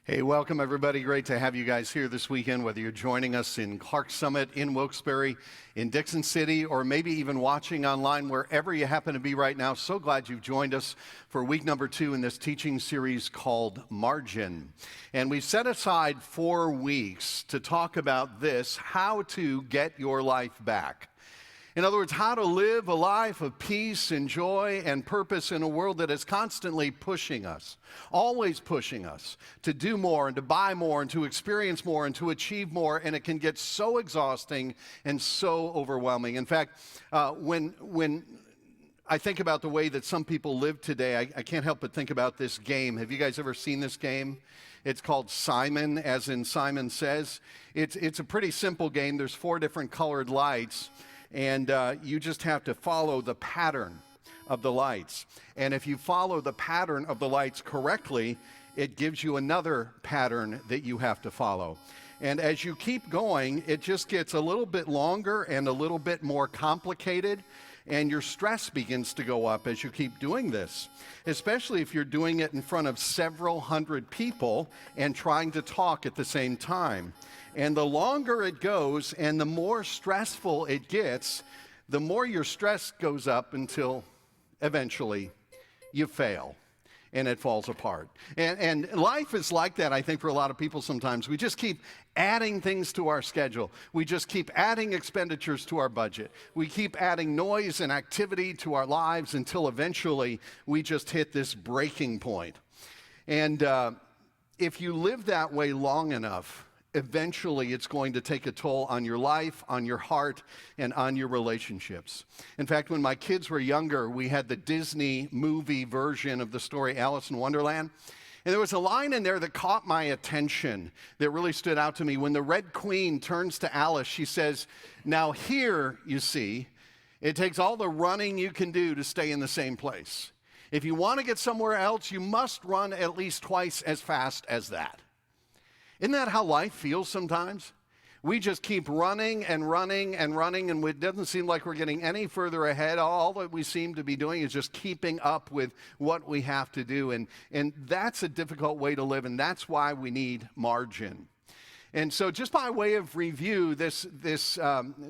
Hey, welcome everybody. Great to have you guys here this weekend, whether you're joining us in Clark Summit, in Wilkes-Barre, in Dixon City, or maybe even watching online, wherever you happen to be right now. So glad you've joined us for week number 2 in this teaching series called Margin. And we've set aside 4 weeks to talk about this, how to get your life back. In other words, how to live a life of peace and joy and purpose in a world that is constantly pushing us, always pushing us to do more and to buy more and to experience more and to achieve more, and it can get so exhausting and so overwhelming. In fact, when I think about the way that some people live today, I can't help but think about this game. Have you guys ever seen this game? It's called Simon, as in Simon Says. It's a pretty simple game. There's 4 different colored lights. And you just have to follow the pattern of the lights. And if you follow the pattern of the lights correctly, it gives you another pattern that you have to follow. And as you keep going, it just gets a little bit longer and a little bit more complicated. And your stress begins to go up as you keep doing this, especially if you're doing it in front of several hundred people and trying to talk at the same time. And the longer it goes and the more stressful it gets, the more your stress goes up until eventually you fail and it falls apart. And life is like that, I think, for a lot of people sometimes. We just keep adding things to our schedule. We just keep adding expenditures to our budget. We keep adding noise and activity to our lives until eventually we just hit this breaking point. And if you live that way long enough, eventually it's going to take a toll on your life, on your heart, and on your relationships. In fact, when my kids were younger, we had the Disney movie version of the story Alice in Wonderland. And there was a line in there that caught my attention that really stood out to me. When the Red Queen turns to Alice, she says, "Now here, you see, it takes all the running you can do to stay in the same place. If you want to get somewhere else, you must run at least twice as fast as that." Isn't that how life feels sometimes? We just keep running and running and running, and it doesn't seem like we're getting any further ahead. All that we seem to be doing is just keeping up with what we have to do, and that's a difficult way to live, and that's why we need margin. And so just by way of review, this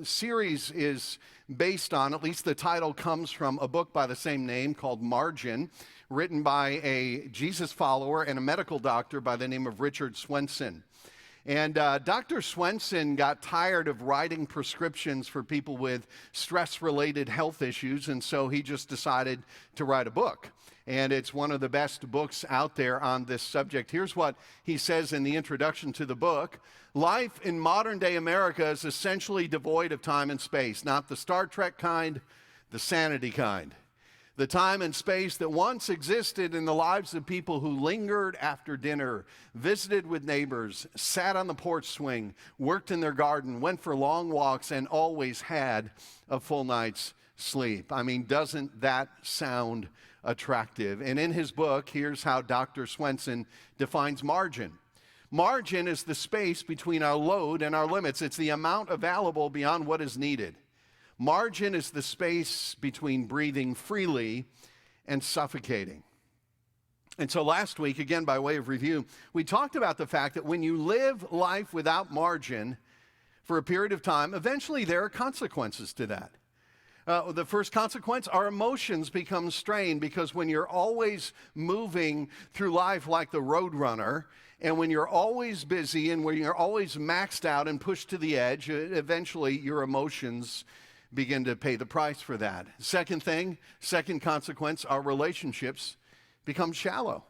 series is based on, at least the title comes from a book by the same name called Margin, written by a Jesus follower and a medical doctor by the name of Richard Swenson. And Dr. Swenson got tired of writing prescriptions for people with stress-related health issues, and so he just decided to write a book. And it's one of the best books out there on this subject. Here's what he says in the introduction to the book. Life in modern-day America is essentially devoid of time and space, not the Star Trek kind, the sanity kind. The time and space that once existed in the lives of people who lingered after dinner, visited with neighbors, sat on the porch swing, worked in their garden, went for long walks, and always had a full night's sleep. I mean, doesn't that sound attractive? And in his book, here's how Dr. Swenson defines margin. Margin is the space between our load and our limits. It's the amount available beyond what is needed. Margin is the space between breathing freely and suffocating. And so last week, again, by way of review, we talked about the fact that when you live life without margin for a period of time, eventually there are consequences to that. The first consequence, our emotions become strained, because when you're always moving through life like the road runner, and when you're always busy and when you're always maxed out and pushed to the edge, eventually your emotions begin to pay the price for that. Second consequence, our relationships become shallow.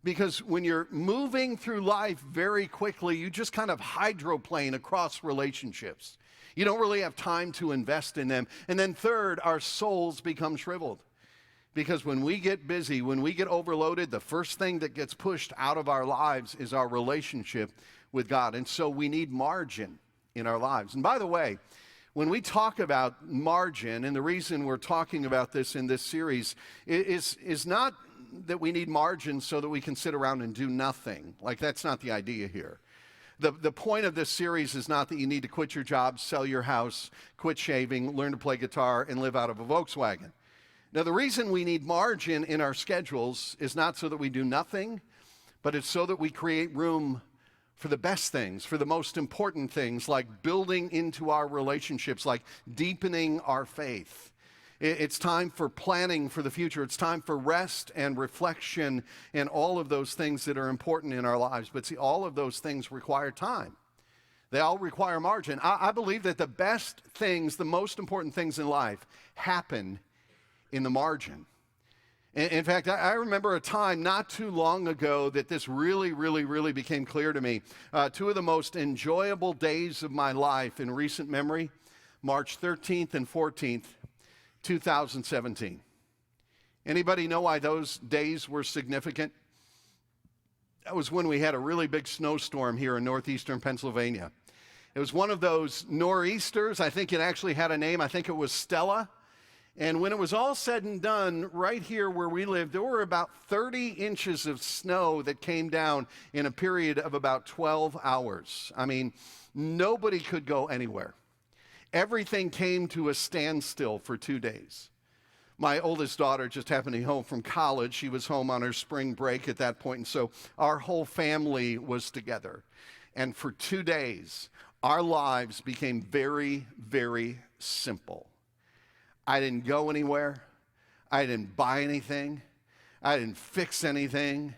Because when you're moving through life very quickly, you just kind of hydroplane across relationships. You don't really have time to invest in them. And then third, our souls become shriveled. Because when we get busy, when we get overloaded, the first thing that gets pushed out of our lives is our relationship with God. And so we need margin in our lives. And by the way, when we talk about margin, and the reason we're talking about this in this series is not that we need margin so that we can sit around and do nothing. Like, that's not the idea here. The point of this series is not that you need to quit your job, sell your house, quit shaving, learn to play guitar, and live out of a Volkswagen. Now, the reason we need margin in our schedules is not so that we do nothing, but it's so that we create room for the best things, for the most important things, like building into our relationships, like deepening our faith. It's time for planning for the future. It's time for rest and reflection and all of those things that are important in our lives. But see, all of those things require time. They all require margin. I believe that the best things, the most important things in life, happen in the margin. In fact, I remember a time not too long ago that this really became clear to me. Two of the most enjoyable days of my life in recent memory, March 13th and 14th, 2017. Anybody know why those days were significant? That was when we had a really big snowstorm here in northeastern Pennsylvania. It was one of those nor'easters. I think it actually had a name. I think it was Stella. And when it was all said and done, right here where we lived, there were about 30 inches of snow that came down in a period of about 12 hours. I mean, nobody could go anywhere. Everything came to a standstill for 2 days. My oldest daughter just happened to be home from college. She was home on her spring break at that point, and so our whole family was together. And for 2 days, our lives became very simple. I didn't go anywhere. I didn't buy anything. I didn't fix anything.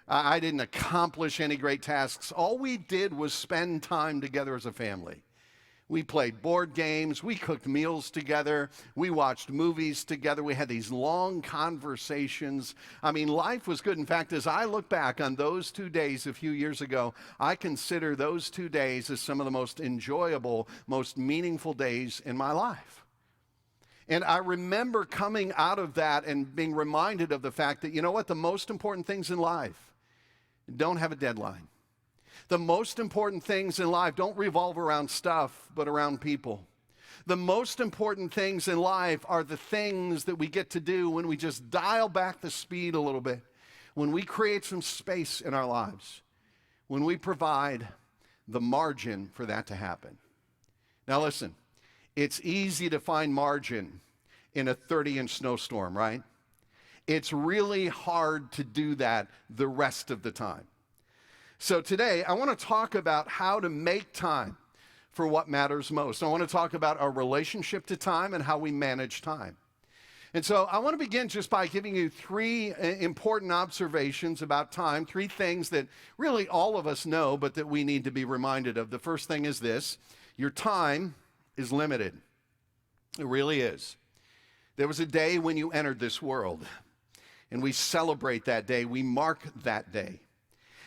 I didn't accomplish any great tasks. All we did was spend time together as a family. We played board games. We cooked meals together. We watched movies together. We had these long conversations. I mean, life was good. In fact, as I look back on those 2 days a few years ago, I consider those 2 days as some of the most enjoyable, most meaningful days in my life. And I remember coming out of that and being reminded of the fact that, you know what, the most important things in life don't have a deadline. The most important things in life don't revolve around stuff, but around people. The most important things in life are the things that we get to do when we just dial back the speed a little bit, when we create some space in our lives, when we provide the margin for that to happen. Now listen, it's easy to find margin in a 30-inch snowstorm, right? It's really hard to do that the rest of the time. So today, I want to talk about how to make time for what matters most. I want to talk about our relationship to time and how we manage time. And so I want to begin just by giving you three important observations about time, three things that really all of us know, but that we need to be reminded of. The first thing is this: your time is limited. It really is. There was a day when you entered this world, and we celebrate that day. We mark that day.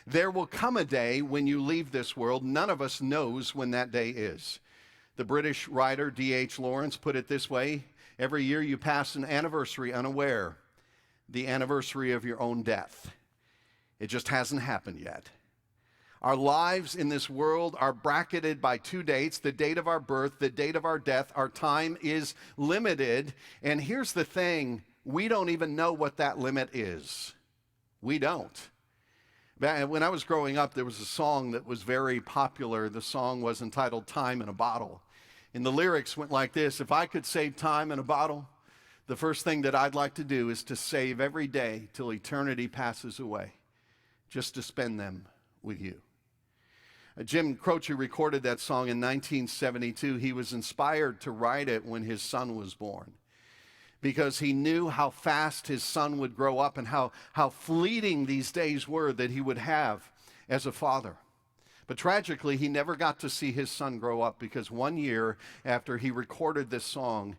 There will come a day when you leave this world. None of us knows when that day is. The British writer D.H. Lawrence put it this way: every year you pass an anniversary unaware, the anniversary of your own death. It just hasn't happened yet. Our lives in this world are bracketed by two dates: the date of our birth, the date of our death. Our time is limited. And here's the thing: we don't even know what that limit is. We don't. When I was growing up, there was a song that was very popular. The song was entitled "Time in a Bottle." And the lyrics went like this: if I could save time in a bottle, the first thing that I'd like to do is to save every day till eternity passes away, just to spend them with you. Jim Croce recorded that song in 1972. He was inspired to write it when his son was born, because he knew how fast his son would grow up and how fleeting these days were that he would have as a father. But tragically, he never got to see his son grow up, because 1 year after he recorded this song,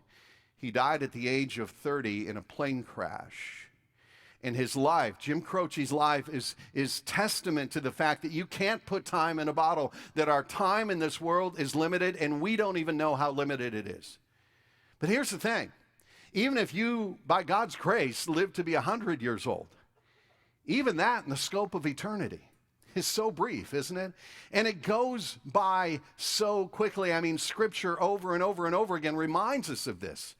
he died at the age of 30 in a plane crash. And his life, Jim Croce's life, is testament to the fact that you can't put time in a bottle, that our time in this world is limited, and we don't even know how limited it is. But here's the thing: even if you, by God's grace, live to be 100 years old, even that in the scope of eternity is so brief, isn't it? And it goes by so quickly. I mean, Scripture over and over and over again reminds us of this.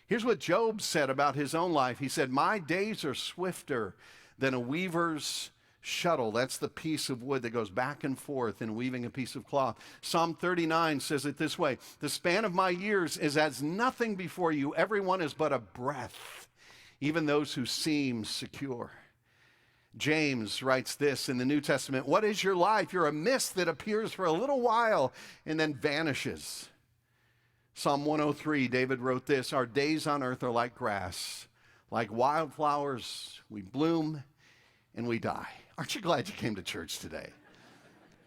Here's what Job said about his own life. He said, "My days are swifter than a weaver's shuttle." That's the piece of wood that goes back and forth in weaving a piece of cloth. Psalm 39 says it this way: "The span of my years is as nothing before you. Everyone is but a breath, even those who seem secure." James writes this in the New Testament: "What is your life? You're a mist that appears for a little while and then vanishes." Psalm 103, David wrote this: "Our days on earth are like grass, like wildflowers. We bloom and we die." Aren't you glad you came to church today?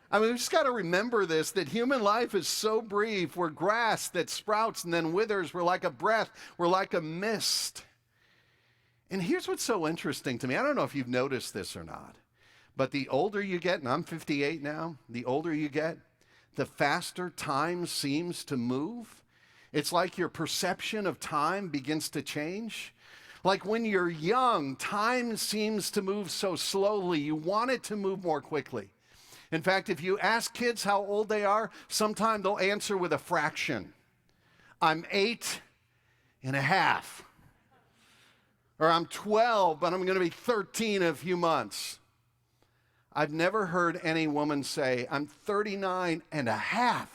I mean, we've just got to remember this, that human life is so brief. We're grass that sprouts and then withers. We're like a breath. We're like a mist. And here's what's so interesting to me. I don't know if you've noticed this or not, but the older you get, and I'm 58 now, the older you get, the faster time seems to move. It's like your perception of time begins to change. Like when you're young, time seems to move so slowly. You want it to move more quickly. In fact, if you ask kids how old they are, sometimes they'll answer with a fraction. I'm 8.5. Or I'm 12, but I'm going to be 13 in a few months. I've never heard any woman say, I'm 39.5.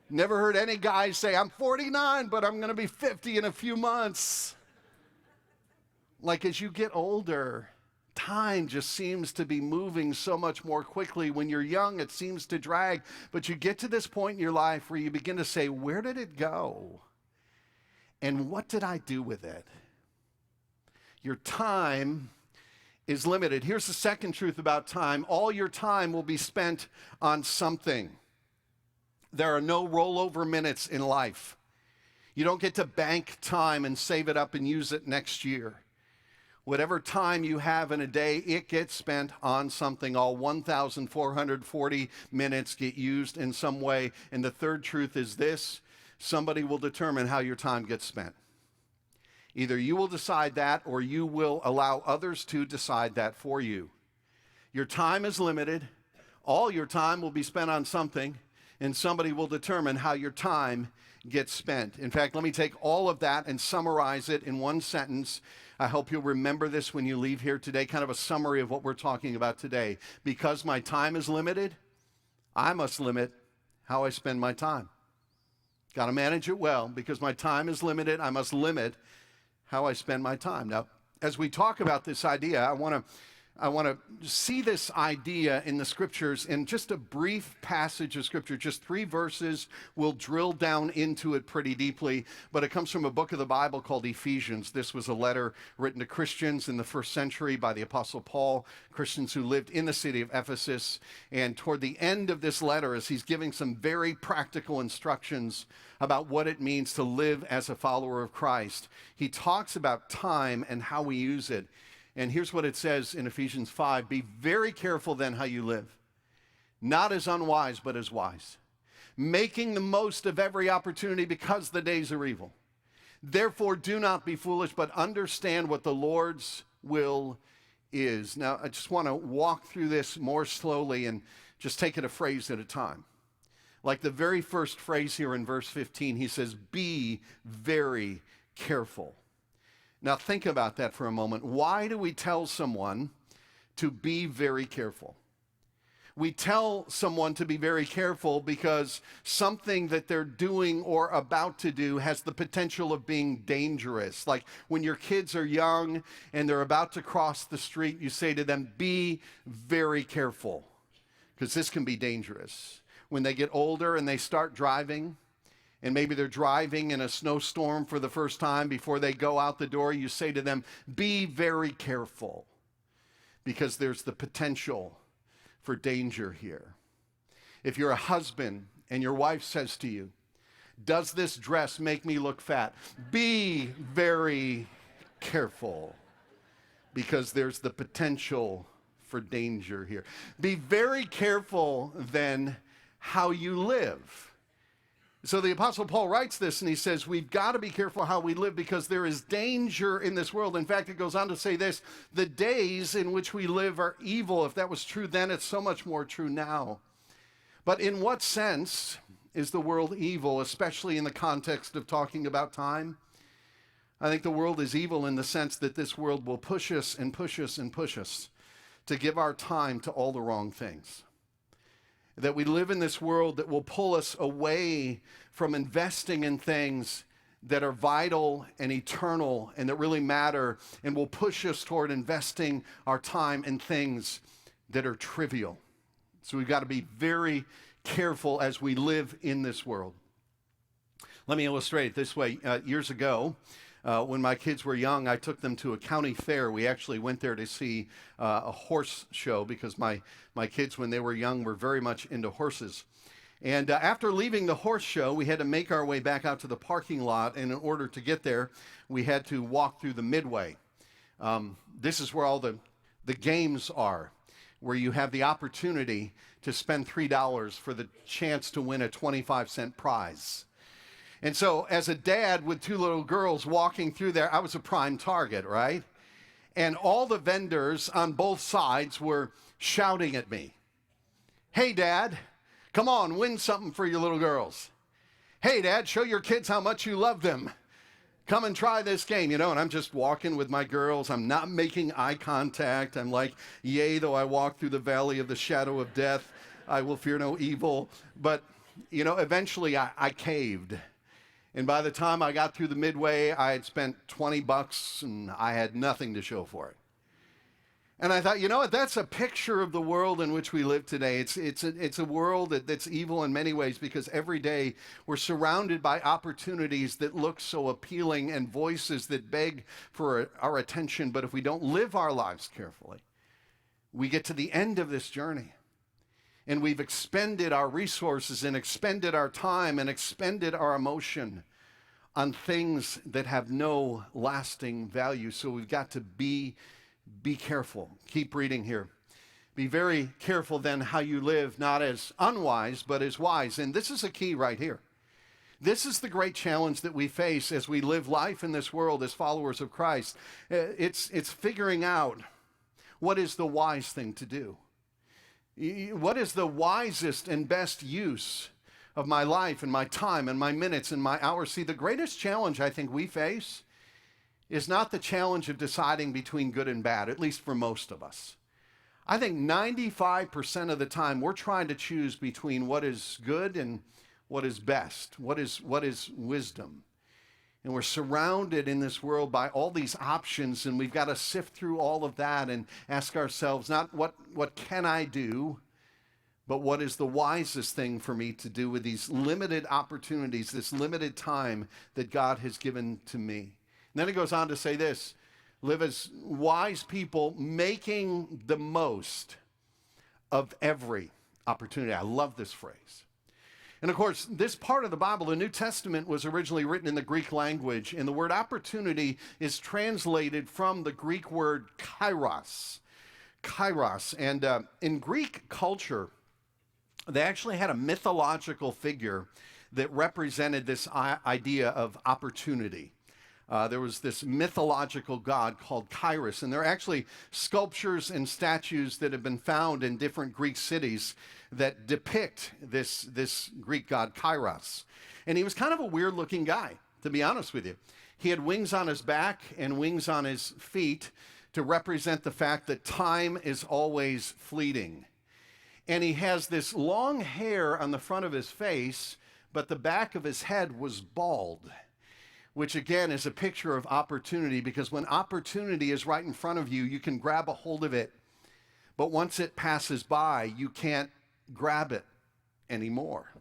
Never heard any guy say, I'm 49, but I'm going to be 50 in a few months. Like as you get older, time just seems to be moving so much more quickly. When you're young, it seems to drag, but you get to this point in your life where you begin to say, where did it go? And what did I do with it? Your time is limited. Here's the second truth about time. All your time will be spent on something. There are no rollover minutes in life. You don't get to bank time and save it up and use it next year. Whatever time you have in a day, it gets spent on something. All 1,440 minutes get used in some way. And the third truth is this: somebody will determine how your time gets spent. Either you will decide that or you will allow others to decide that for you. Your time is limited. All your time will be spent on something, and somebody will determine how your time gets spent. In fact, let me take all of that and summarize it in one sentence. I hope you'll remember this when you leave here today, kind of a summary of what we're talking about today. Because my time is limited, I must limit how I spend my time. Got to manage it well. Because my time is limited, I must limit how I spend my time. Now, as we talk about this idea, I want to see this idea in the scriptures in just a brief passage of scripture, just 3 verses. We'll drill down into it pretty deeply, but it comes from a book of the Bible called Ephesians. This was a letter written to Christians in the first century by the Apostle Paul, Christians who lived in the city of Ephesus. And toward the end of this letter, as he's giving some very practical instructions about what it means to live as a follower of Christ, he talks about time and how we use it. And here's what it says in Ephesians 5. Be very careful then how you live, not as unwise, but as wise, making the most of every opportunity because the days are evil. Therefore, do not be foolish, but understand what the Lord's will is. Now, I just want to walk through this more slowly and just take it a phrase at a time. Like the very first phrase here in verse 15, he says, be very careful. Now think about that for a moment. Why do we tell someone to be very careful? We tell someone to be very careful because something that they're doing or about to do has the potential of being dangerous. Like when your kids are young and they're about to cross the street, you say to them, be very careful, because this can be dangerous. When they get older and they start driving, and maybe they're driving in a snowstorm for the first time, before they go out the door, you say to them, be very careful, because there's the potential for danger here. If you're a husband and your wife says to you, does this dress make me look fat? Be very careful, because there's the potential for danger here. Be very careful then how you live. So the Apostle Paul writes this, and he says, we've got to be careful how we live because there is danger in this world. In fact, it goes on to say this: the days in which we live are evil. If that was true then, it's so much more true now. But in what sense is the world evil, especially in the context of talking about time? I think the world is evil in the sense that this world will push us and push us and push us to give our time to all the wrong things. That we live in this world that will pull us away from investing in things that are vital and eternal and that really matter and will push us toward investing our time in things that are trivial. So we've got to be very careful as we live in this world. Let me illustrate it this way. Years ago, when my kids were young, I took them to a county fair. We actually went there to see a horse show because my kids, when they were young, were very much into horses. And after leaving the horse show, we had to make our way back out to the parking lot. And in order to get there, we had to walk through the midway. This is where all the games are, where you have the opportunity to spend $3 for the chance to win a 25-cent prize. And so as a dad with two little girls walking through there, I was a prime target, right? And all the vendors on both sides were shouting at me. Hey, Dad, come on, win something for your little girls. Hey, Dad, show your kids how much you love them. Come and try this game, and I'm just walking with my girls. I'm not making eye contact. I'm like, yea, though I walk through the valley of the shadow of death, I will fear no evil. But, eventually I caved. And by the time I got through the midway, I had spent $20 and I had nothing to show for it. And I thought, you know what, that's a picture of the world in which we live today. It's a world that's evil in many ways because every day we're surrounded by opportunities that look so appealing and voices that beg for our attention. But if we don't live our lives carefully, we get to the end of this journey. And we've expended our resources and expended our time and expended our emotion on things that have no lasting value. So we've got to be careful. Keep reading here. Be very careful then how you live, not as unwise, but as wise. And this is a key right here. This is the great challenge that we face as we live life in this world as followers of Christ. It's figuring out what is the wise thing to do. What is the wisest and best use of my life and my time and my minutes and my hours? See, the greatest challenge I think we face is not the challenge of deciding between good and bad, at least for most of us. I think 95% of the time we're trying to choose between what is good and what is best, what is wisdom. And we're surrounded in this world by all these options, and we've got to sift through all of that and ask ourselves, not what can I do, but what is the wisest thing for me to do with these limited opportunities, this limited time that God has given to me. And then it goes on to say this, live as wise people, making the most of every opportunity. I love this phrase. And of course, this part of the Bible, the New Testament, was originally written in the Greek language, and the word opportunity is translated from the Greek word kairos. Kairos. And in Greek culture, they actually had a mythological figure that represented this idea of opportunity. There was this mythological god called Kairos, and there are actually sculptures and statues that have been found in different Greek cities that depict this Greek god Kairos. And he was kind of a weird-looking guy, to be honest with you. He had wings on his back and wings on his feet to represent the fact that time is always fleeting. And he has this long hair on the front of his face, but the back of his head was bald, which again is a picture of opportunity, because when opportunity is right in front of you, you can grab a hold of it. But once it passes by, you can't grab it anymore.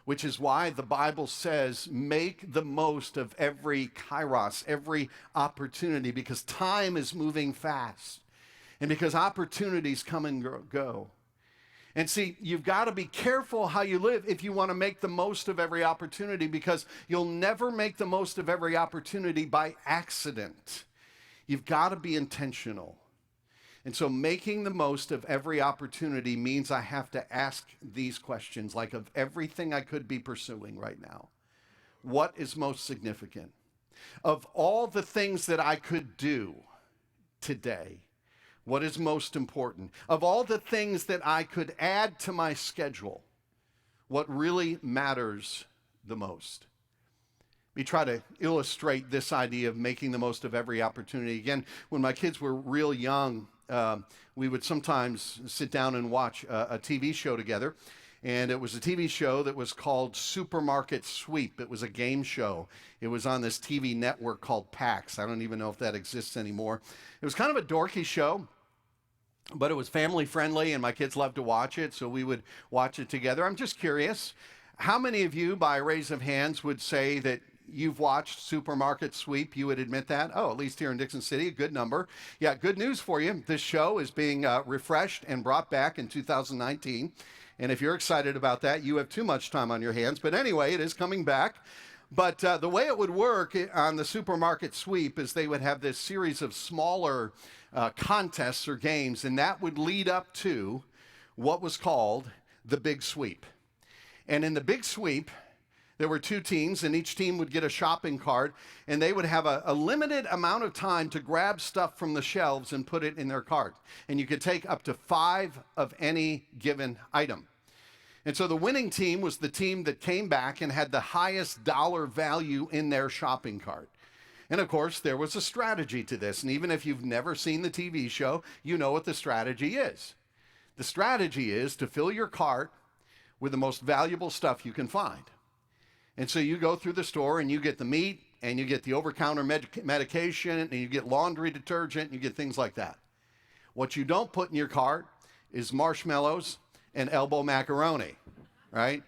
Which is why the Bible says, make the most of every kairos, every opportunity, because time is moving fast. And because opportunities come and go. And see, you've got to be careful how you live if you want to make the most of every opportunity, because you'll never make the most of every opportunity by accident. You've got to be intentional. And so making the most of every opportunity means I have to ask these questions, like of everything I could be pursuing right now, what is most significant? Of all the things that I could do today, what is most important? Of all the things that I could add to my schedule, what really matters the most? Let me try to illustrate this idea of making the most of every opportunity. Again, when my kids were real young, we would sometimes sit down and watch a TV show together. And it was a TV show that was called Supermarket Sweep. It was a game show. It was on this TV network called PAX. I don't even know if that exists anymore. It was kind of a dorky show, but it was family friendly, and my kids loved to watch it, so we would watch it together. I'm just curious, how many of you, by a raise of hands, would say that you've watched Supermarket Sweep? You would admit that? Oh, at least here in Dixon City, a good number. Yeah, good news for you. This show is being refreshed and brought back in 2019. And if you're excited about that, you have too much time on your hands. But anyway, it is coming back. But the way it would work on the Supermarket Sweep is they would have this series of smaller contests or games, and that would lead up to what was called the Big Sweep. And in the Big Sweep, there were two teams, and each team would get a shopping cart, and they would have a limited amount of time to grab stuff from the shelves and put it in their cart. And you could take up to 5 of any given item. And so the winning team was the team that came back and had the highest dollar value in their shopping cart. And of course, there was a strategy to this. And even if you've never seen the TV show, you know what the strategy is. The strategy is to fill your cart with the most valuable stuff you can find. And so you go through the store and you get the meat and you get the over-counter medication and you get laundry detergent and you get things like that. What you don't put in your cart is marshmallows and elbow macaroni, right?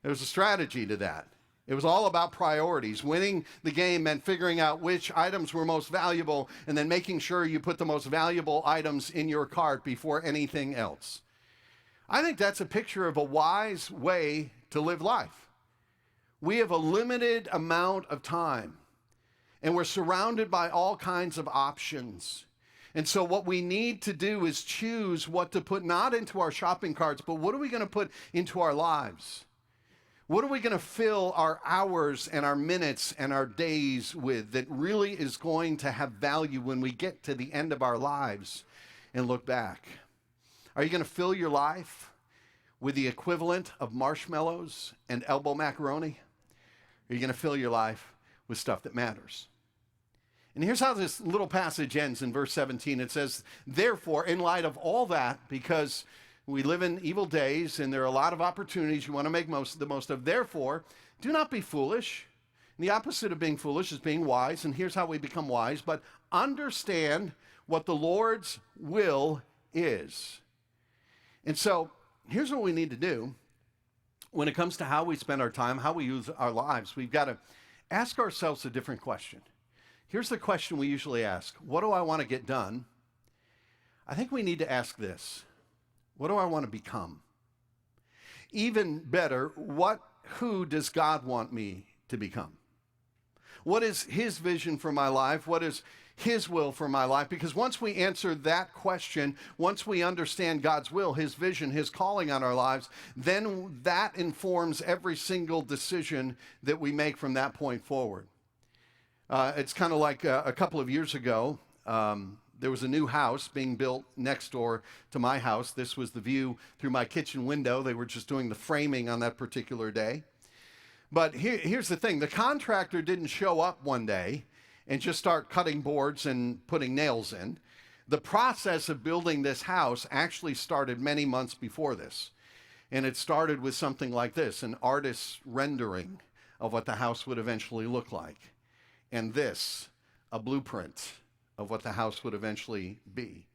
There was a strategy to that. It was all about priorities. Winning the game meant figuring out which items were most valuable and then making sure you put the most valuable items in your cart before anything else. I think that's a picture of a wise way to live life. We have a limited amount of time, and we're surrounded by all kinds of options. And so what we need to do is choose what to put not into our shopping carts, but what are we going to put into our lives? What are we going to fill our hours and our minutes and our days with that really is going to have value when we get to the end of our lives and look back? Are you going to fill your life with the equivalent of marshmallows and elbow macaroni? Are you going to fill your life with stuff that matters? And here's how this little passage ends in verse 17. It says, therefore, in light of all that, because we live in evil days and there are a lot of opportunities you want to make the most of, therefore, do not be foolish. And the opposite of being foolish is being wise, and here's how we become wise, but understand what the Lord's will is. And so here's what we need to do. When it comes to how we spend our time, how we use our lives, we've got to ask ourselves a different question. Here's the question we usually ask. What do I want to get done? I think we need to ask this. What do I want to become? Even better, who does God want me to become? What is his vision for my life? What is his will for my life? Because once we answer that question, once we understand God's will, his vision, his calling on our lives, then that informs every single decision that we make from that point forward. It's kind of like a couple of years ago, there was a new house being built next door to my house. This was the view through my kitchen window. They were just doing the framing on that particular day. But here's the thing. The contractor didn't show up one day and just start cutting boards and putting nails in. The process of building this house actually started many months before this. And it started with something like this, an artist's rendering of what the house would eventually look like. And this, a blueprint of what the house would eventually be.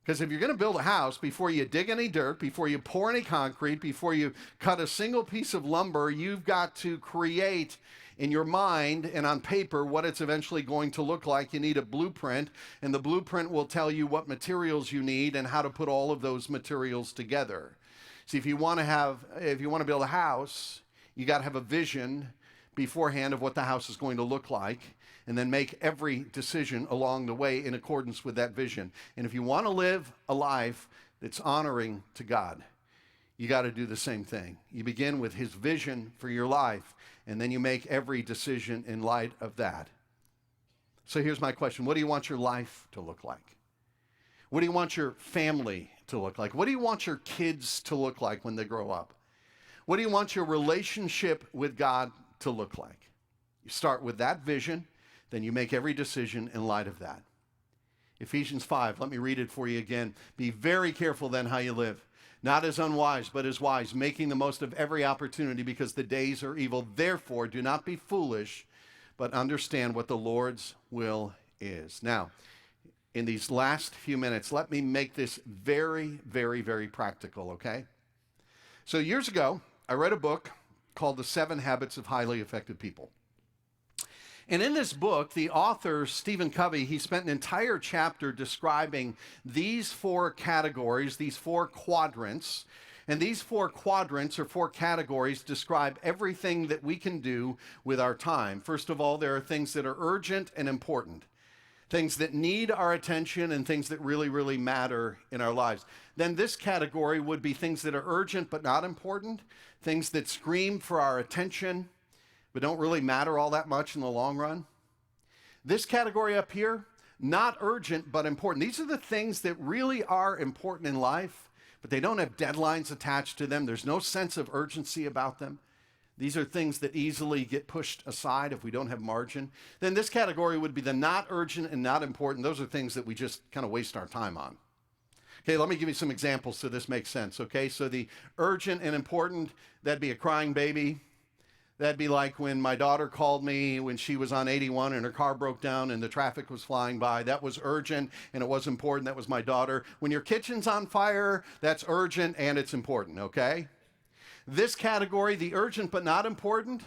Because if you're going to build a house, before you dig any dirt, before you pour any concrete, before you cut a single piece of lumber, you've got to create in your mind and on paper what it's eventually going to look like. You need a blueprint, and the blueprint will tell you what materials you need and how to put all of those materials together. See, if you want to build a house, you got to have a vision beforehand of what the house is going to look like, and then make every decision along the way in accordance with that vision. And if you want to live a life that's honoring to God, you got to do the same thing. You begin with his vision for your life, and then you make every decision in light of that. So here's my question. What do you want your life to look like? What do you want your family to look like? What do you want your kids to look like when they grow up? What do you want your relationship with God to look like? You start with that vision, then you make every decision in light of that. Ephesians 5, let me read it for you again. Be very careful then how you live, Not as unwise, but as wise, making the most of every opportunity because the days are evil. Therefore, do not be foolish, but understand what the Lord's will is. Now, in these last few minutes, let me make this very, very, very practical, okay? So years ago, I read a book called The 7 Habits of Highly Effective People. And in this book, the author, Stephen Covey, he spent an entire chapter describing these 4 categories, these 4 quadrants. And these 4 quadrants or 4 categories describe everything that we can do with our time. First of all, there are things that are urgent and important, things that need our attention and things that really, really matter in our lives. Then this category would be things that are urgent but not important, things that scream for our attention but don't really matter all that much in the long run. This category up here, not urgent but important. These are the things that really are important in life, but they don't have deadlines attached to them. There's no sense of urgency about them. These are things that easily get pushed aside if we don't have margin. Then this category would be the not urgent and not important. Those are things that we just kind of waste our time on. Okay, let me give you some examples so this makes sense, okay? So the urgent and important, that'd be a crying baby. That'd be like when my daughter called me when she was on 81 and her car broke down and the traffic was flying by. That was urgent and it was important. That was my daughter. When your kitchen's on fire, that's urgent and it's important, okay? This category, the urgent but not important,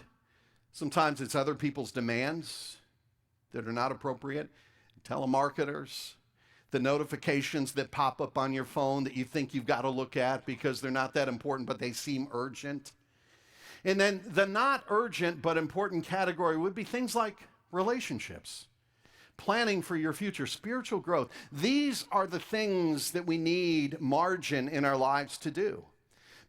sometimes it's other people's demands that are not appropriate. Telemarketers, the notifications that pop up on your phone that you think you've got to look at because they're not that important, but they seem urgent. And then the not urgent but important category would be things like relationships, planning for your future, spiritual growth. These are the things that we need margin in our lives to do.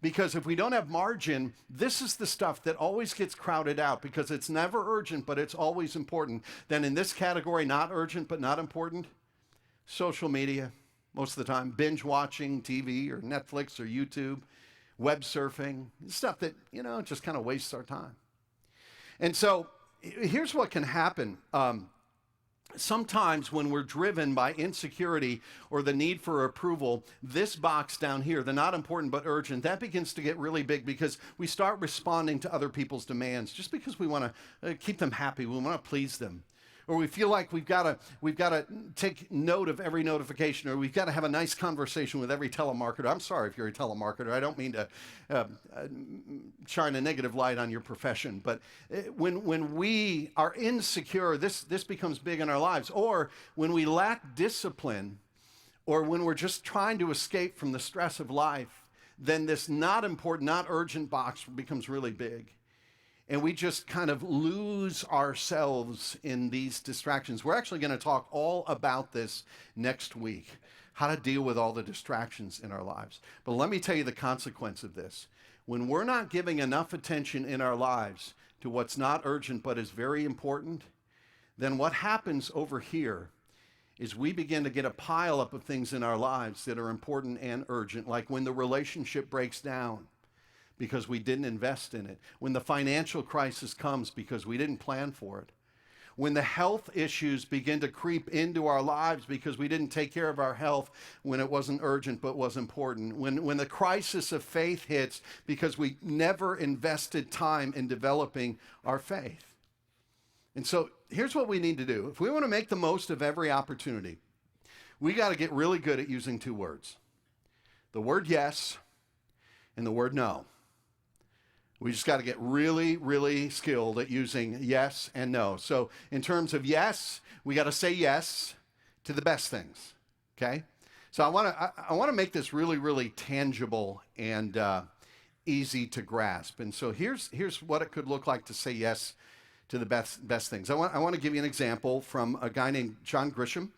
Because if we don't have margin, this is the stuff that always gets crowded out because it's never urgent, but it's always important. Then in this category, not urgent but not important, social media, most of the time, binge watching TV or Netflix or YouTube, web surfing, stuff that, just kind of wastes our time. And so here's what can happen. Sometimes when we're driven by insecurity or the need for approval, this box down here, the not important but urgent, that begins to get really big because we start responding to other people's demands just because we want to keep them happy, we want to please them. Or we feel like we've got to take note of every notification, or we've got to have a nice conversation with every telemarketer. I'm sorry if you're a telemarketer. I don't mean to shine a negative light on your profession. But when we are insecure, this becomes big in our lives. Or when we lack discipline, or when we're just trying to escape from the stress of life, then this not important, not urgent box becomes really big. And we just kind of lose ourselves in these distractions. We're actually going to talk all about this next week, how to deal with all the distractions in our lives. But let me tell you the consequence of this. When we're not giving enough attention in our lives to what's not urgent but is very important, then what happens over here is we begin to get a pile up of things in our lives that are important and urgent, like when the relationship breaks down because we didn't invest in it, when the financial crisis comes because we didn't plan for it, when the health issues begin to creep into our lives because we didn't take care of our health when it wasn't urgent but was important, when the crisis of faith hits because we never invested time in developing our faith. And so here's what we need to do. If we want to make the most of every opportunity, we got to get really good at using 2 words. The word yes and the word no. We just got to get really, really skilled at using yes and no. So in terms of yes, we got to say yes to the best things, okay? So I want to make this really, really tangible and easy to grasp. And so here's what it could look like to say yes to the best things. I want to give you an example from a guy named John Grisham.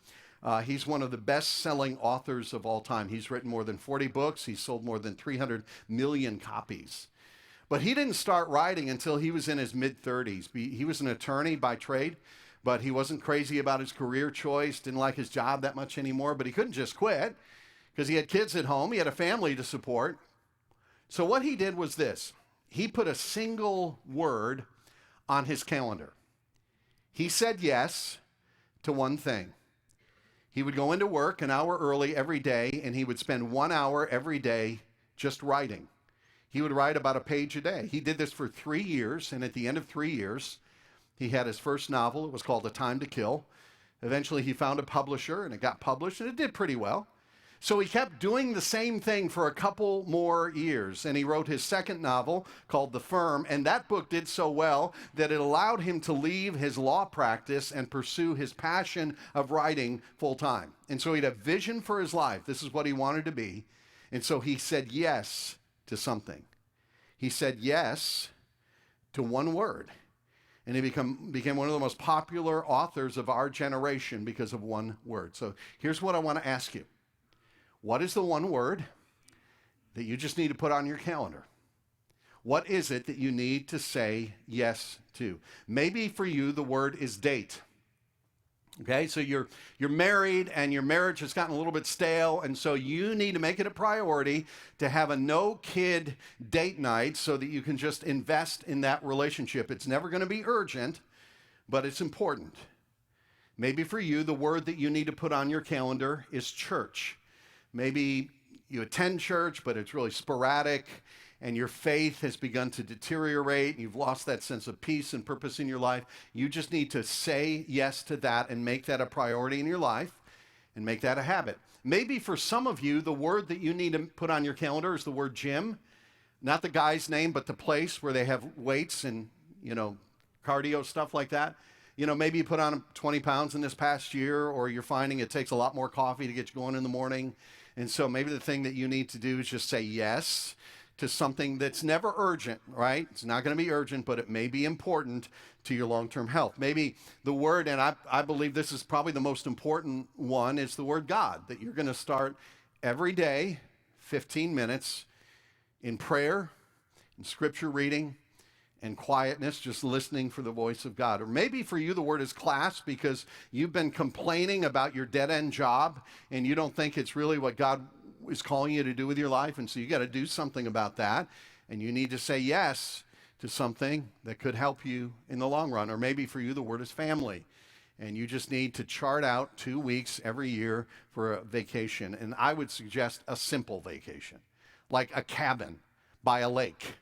He's one of the best-selling authors of all time. He's written more than 40 books. He's sold more than 300 million copies. But he didn't start writing until he was in his mid-30s. He was an attorney by trade, but he wasn't crazy about his career choice, didn't like his job that much anymore, but he couldn't just quit because he had kids at home. He had a family to support. So what he did was this. He put a single word on his calendar. He said yes to one thing. He would go into work an hour early every day, and he would spend 1 hour every day just writing. He would write about a page a day. He did this for 3 years, and at the end of 3 years, he had his first novel. It was called A Time to Kill. Eventually, he found a publisher, and it got published, and it did pretty well. So he kept doing the same thing for a couple more years, and he wrote his second novel called The Firm, and that book did so well that it allowed him to leave his law practice and pursue his passion of writing full time. And so he had a vision for his life. This is what he wanted to be. And so he said yes to something. He said yes to one word. And he became one of the most popular authors of our generation because of one word. So here's what I want to ask you. What is the one word that you just need to put on your calendar? What is it that you need to say yes to? Maybe for you, the word is date. Okay, so you're married and your marriage has gotten a little bit stale, and so you need to make it a priority to have a no-kid date night so that you can just invest in that relationship. It's never going to be urgent, but it's important. Maybe for you, the word that you need to put on your calendar is church. Maybe you attend church, but it's really sporadic, and your faith has begun to deteriorate, and you've lost that sense of peace and purpose in your life. You just need to say yes to that and make that a priority in your life and make that a habit. Maybe for some of you, the word that you need to put on your calendar is the word gym. Not the guy's name, but the place where they have weights and, cardio, stuff like that. Maybe you put on 20 pounds in this past year, or you're finding it takes a lot more coffee to get you going in the morning. And so maybe the thing that you need to do is just say yes to something that's never urgent, right? It's not going to be urgent, but it may be important to your long-term health. Maybe the word, and I believe this is probably the most important one, is the word God, that you're going to start every day, 15 minutes in prayer, in scripture reading, and quietness, just listening for the voice of God. Or maybe for you, the word is class, because you've been complaining about your dead-end job, and you don't think it's really what God is calling you to do with your life, and so you got to do something about that, and you need to say yes to something that could help you in the long run. Or maybe for you, the word is family, and you just need to chart out 2 weeks every year for a vacation. And I would suggest a simple vacation, like a cabin by a lake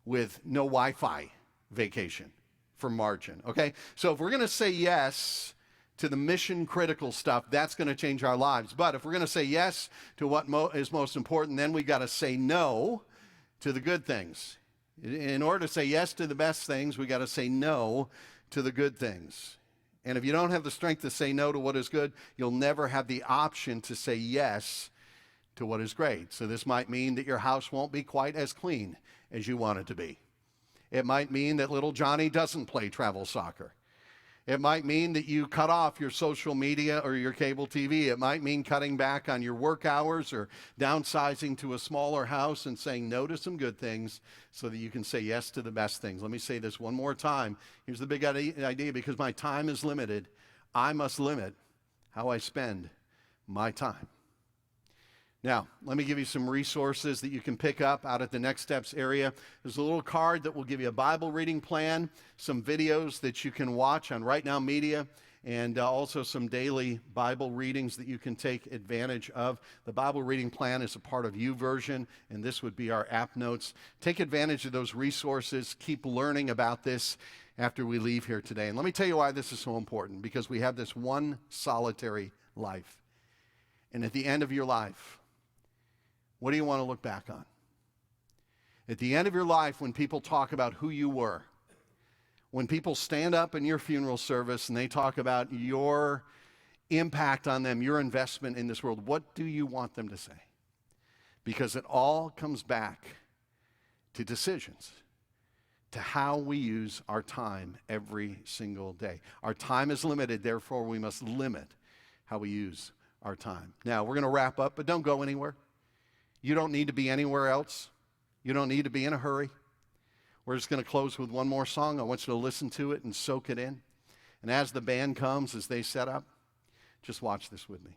with no Wi-Fi vacation for margin, okay? So if we're going to say yes to the mission critical stuff, that's going to change our lives. But if we're going to say yes to what is most important, then we've got to say no to the good things. In order to say yes to the best things, we got to say no to the good things. And if you don't have the strength to say no to what is good, you'll never have the option to say yes to what is great. So this might mean that your house won't be quite as clean as you want it to be. It might mean that little Johnny doesn't play travel soccer. It might mean that you cut off your social media or your cable TV. It might mean cutting back on your work hours or downsizing to a smaller house and saying no to some good things so that you can say yes to the best things. Let me say this one more time. Here's the big idea. Because my time is limited, I must limit how I spend my time. Now, let me give you some resources that you can pick up out at the Next Steps area. There's a little card that will give you a Bible reading plan, some videos that you can watch on Right Now Media, and also some daily Bible readings that you can take advantage of. The Bible reading plan is a part of YouVersion, and this would be our app notes. Take advantage of those resources. Keep learning about this after we leave here today. And let me tell you why this is so important, because we have this one solitary life. And at the end of your life, what do you want to look back on? At the end of your life, when people talk about who you were, when people stand up in your funeral service and they talk about your impact on them, your investment in this world, what do you want them to say? Because it all comes back to decisions, to how we use our time every single day. Our time is limited, therefore we must limit how we use our time. Now, we're going to wrap up, but don't go anywhere. You don't need to be anywhere else. You don't need to be in a hurry. We're just going to close with one more song. I want you to listen to it and soak it in. And as the band comes, as they set up, just watch this with me.